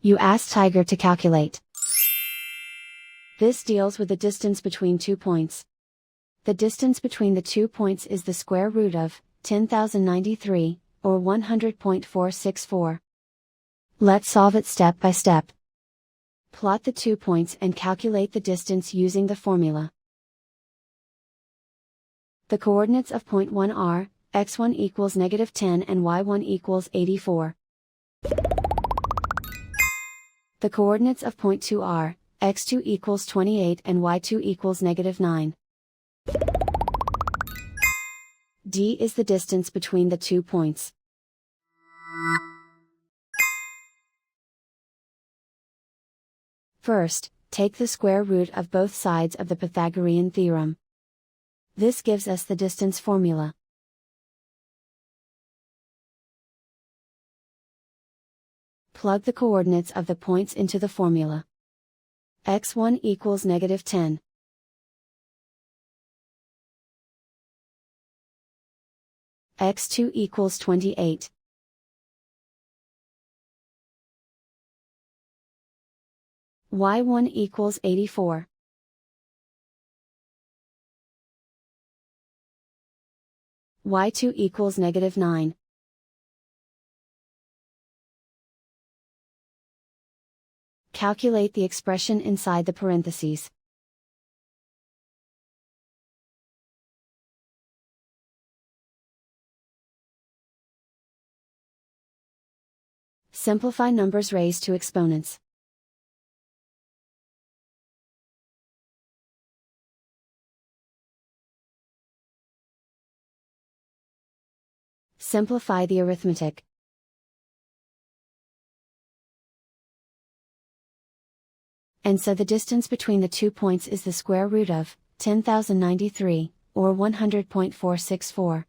You ask Tiger to calculate. This deals with the distance between 2 points. The distance between the 2 points is the square root of 10,093, or 100.464. Let's solve it step by step. Plot the 2 points and calculate the distance using the formula. The coordinates of point 1 are, x1 equals -10 and y1 equals 84. The coordinates of point 2 are, x2 equals 28 and y2 equals -9. D is the distance between the 2 points. First, take the square root of both sides of the Pythagorean theorem. This gives us the distance formula. Plug the coordinates of the points into the formula. x1 equals -10. x2 equals 28. y1 equals 84. y2 equals -9. Calculate the expression inside the parentheses. Simplify numbers raised to exponents. Simplify the arithmetic. And so the distance between the 2 points is the square root of 10,093, or 100.464.